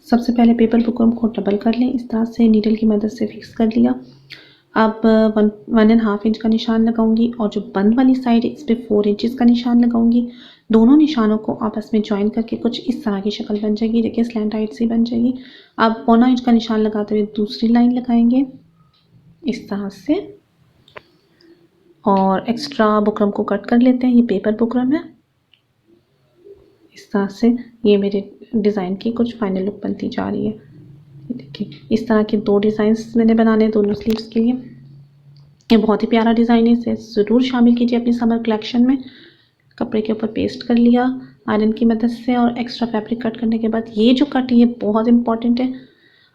सबसे पहले paper buckram को डबल कर लें, इस तरह से नीडल की मदद से फिक्स कर लिया। अब 1.5 इंच का निशान लगाऊंगी और जो बंद वाली साइड है इस पर 4 इंचज़ का निशान लगाऊंगी। दोनों निशानों को आपस में ज्वाइन करके कुछ इस तरह की शक्ल बन जाएगी। देखिए स्लैंट हाइट से बन जाएगी। अब 1.25 इंच का निशान लगाते हुए दूसरी लाइन लगाएंगे इस तरह से, और एक्स्ट्रा बुकरम को कट कर लेते हैं। ये पेपर बुकरम है। इस तरह से ये मेरे डिज़ाइन की कुछ फाइनल लुक बनती जा रही है। देखिए इस तरह के 2 डिज़ाइंस मैंने बनाने दोनों स्लीव्स के लिए। ये बहुत ही प्यारा डिज़ाइन है, इसे ज़रूर शामिल कीजिए अपनी समर कलेक्शन में। कपड़े के ऊपर पेस्ट कर लिया आयरन की मदद से, और एक्स्ट्रा फैब्रिक कट करने के बाद ये जो कट है ये बहुत इंपॉर्टेंट है।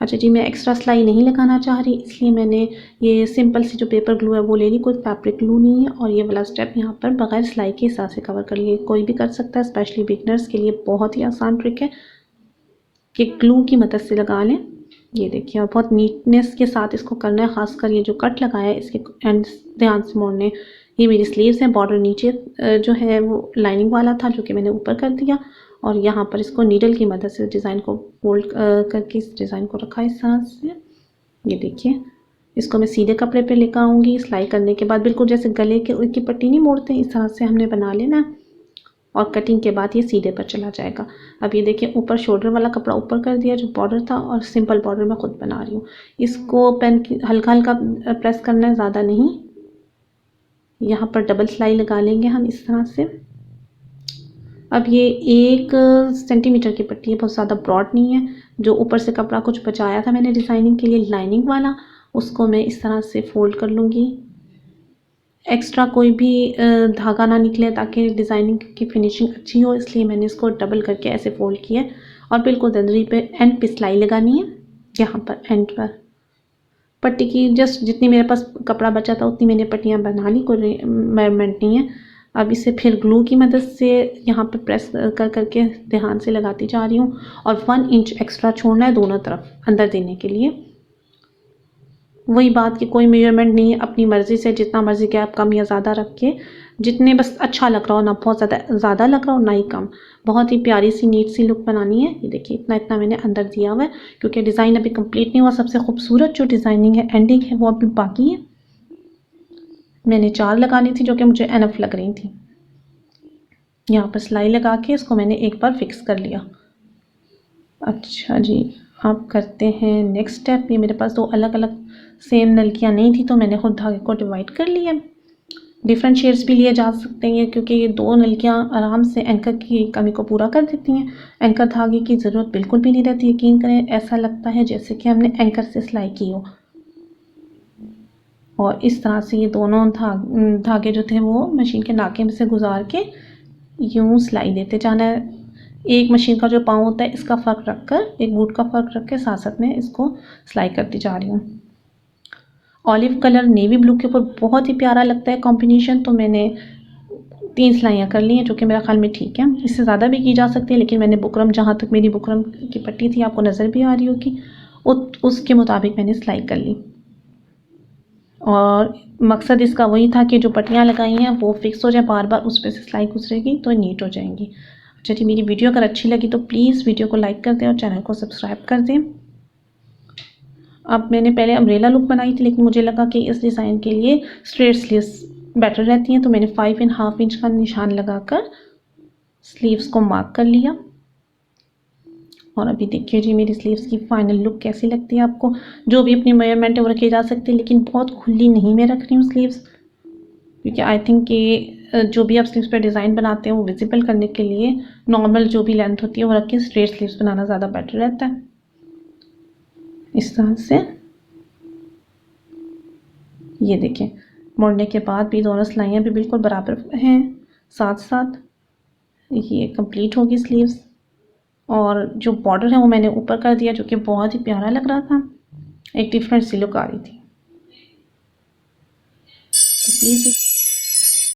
अच्छा जी, मैं एक्स्ट्रा सिलाई नहीं लगाना चाह रही, इसलिए मैंने ये सिंपल सी जो पेपर ग्लू है वो ले ली, कोई फैब्रिक ग्लू नहीं है। और ये वाला स्टेप यहाँ पर बगैर सिलाई के हिसाब से कवर कर लिए। कोई भी कर सकता है, स्पेशली बिगनर्स के लिए बहुत ही आसान ट्रिक है कि ग्लू की मदद से लगा लें। ये देखिए, और बहुत नीटनेस के साथ इसको करना है। खासकर ये जो कट लगाया है इसके एंड ध्यान से मोड़ने। ये मेरी स्लीव्स हैं। बॉर्डर नीचे जो है वो लाइनिंग वाला था जो कि मैंने ऊपर कर दिया, और यहाँ पर इसको नीडल की मदद से डिज़ाइन को फोल्ड करके इस डिज़ाइन को रखा इस तरह से। ये देखिए, इसको मैं सीधे कपड़े पे लेकर आऊँगी। सिलाई करने के बाद बिल्कुल जैसे गले के की पट्टी नहीं मोड़ते, इस तरह से हमने बना लेना, और कटिंग के बाद ये सीधे पर चला जाएगा। अब ये देखिए, ऊपर शोल्डर वाला कपड़ा ऊपर कर दिया जो बॉर्डर था, और सिंपल बॉर्डर मैं खुद बना रही हूँ। इसको पेन की हल्का हल्का प्रेस करना है, ज़्यादा नहीं। यहाँ पर डबल सिलाई लगा लेंगे हम इस तरह से। अब ये 1 सेंटीमीटर की पट्टी है, बहुत ज़्यादा ब्रॉड नहीं है। जो ऊपर से कपड़ा कुछ बचाया था मैंने डिज़ाइनिंग के लिए लाइनिंग वाला, उसको मैं इस तरह से फोल्ड कर लूँगी। एक्स्ट्रा कोई भी धागा ना निकले ताकि डिज़ाइनिंग की फिनिशिंग अच्छी हो, इसलिए मैंने इसको डबल करके ऐसे फोल्ड किया। और बिल्कुल दंदरी पे एंड पे सिलाई लगानी है। यहाँ पर एंड पर पट्टी की जस्ट जितनी मेरे पास कपड़ा बचा था उतनी मैंने पट्टियाँ बना ली, कोई मेजरमेंट नहीं है। अब इसे फिर ग्लू की मदद से यहाँ पर प्रेस कर करके ध्यान से लगाती जा रही हूँ, और 1 इंच एक्स्ट्रा छोड़ना है दोनों तरफ अंदर देने के लिए। वही बात कि कोई मेजरमेंट नहीं है, अपनी मर्ज़ी से जितना मर्ज़ी गैप कम या ज़्यादा रख के, जितने बस अच्छा लग रहा हो, ना बहुत ज़्यादा लग रहा हो ना ही कम। बहुत ही प्यारी सी नीट सी लुक बनानी है। ये देखिए इतना इतना मैंने अंदर दिया हुआ है, क्योंकि डिज़ाइन अभी कंप्लीट नहीं हुआ। सबसे खूबसूरत जो डिज़ाइनिंग है, एंडिंग है, वो अभी बाकी है। मैंने 4 लगानी थी जो कि मुझे एनफ लग रही थी। यहाँ पर सिलाई लगा के इसको मैंने एक बार फिक्स कर लिया। अच्छा जी, अब करते हैं नेक्स्ट स्टेप। ये मेरे पास 2 अलग अलग सेम नलकियाँ नहीं थी, तो मैंने खुद धागे को डिवाइड कर लिया। डिफरेंट शेड्स भी लिए जा सकते हैं, क्योंकि ये 2 नलकियाँ आराम से एंकर की कमी को पूरा कर देती हैं। एंकर धागे की ज़रूरत बिल्कुल भी नहीं रहती। यकीन करें, ऐसा लगता है जैसे कि हमने एंकर से सिलाई की हो। और इस तरह से ये दोनों धागे जो थे वो मशीन के नाके में से गुजार के यूँ सिलाई देते जाना है। एक मशीन का जो पाँव होता है इसका फ़र्क रखकर, एक बूट का फ़र्क रख के साथ साथ में इसको सिलाई करती जा रही हूँ। ऑलिव कलर नेवी ब्लू के ऊपर बहुत ही प्यारा लगता है कॉम्बिनेशन, तो मैंने 3 सिलाइयाँ कर ली हैं, जो कि मेरा ख्याल में ठीक है। इससे ज़्यादा भी की जा सकती है, लेकिन मैंने बुकरम, जहाँ तक मेरी बुकरम की पट्टी थी आपको नज़र भी आ रही होगी, उसके मुताबिक मैंने सिलाई कर ली। और मकसद इसका वही था कि जो पट्टियाँ लगाई हैं वो फिक्स हो जाए, बार बार उस पर से सिलाई गुजरेगी तो नीट हो जाएंगी। अच्छा जी, मेरी वीडियो अगर अच्छी लगी तो प्लीज़ वीडियो को लाइक कर दें और चैनल को सब्सक्राइब कर दें। अब मैंने पहले अम्ब्रेला लुक बनाई थी, लेकिन मुझे लगा कि इस डिज़ाइन के लिए स्ट्रेट स्लीव्स बेटर रहती हैं, तो मैंने 5.5 इंच का निशान लगाकर स्लीव्स को मार्क कर लिया। और अभी देखिए जी मेरी स्लीव्स की फाइनल लुक कैसी लगती है आपको। जो भी अपनी मेजरमेंट है वो रखी जा सकती है, लेकिन बहुत खुली नहीं मैं रख रही हूँ स्लीव्स, क्योंकि आई थिंक कि जो भी आप स्लीव्स पर डिज़ाइन बनाते हैं वो विजिबल करने के लिए नॉर्मल जो भी लेंथ होती है वो रख के स्ट्रेट स्लीव्स बनाना ज़्यादा बेटर रहता है। इस तरह से ये देखें, मोड़ने के बाद भी दोनों सिलाइयाँ भी बिल्कुल बराबर हैं। साथ साथ ये कंप्लीट होगी स्लीव्स, और जो बॉर्डर है वो मैंने ऊपर कर दिया, जो कि बहुत ही प्यारा लग रहा था। एक डिफरेंट सी लुक आ रही थी। तो प्लीज़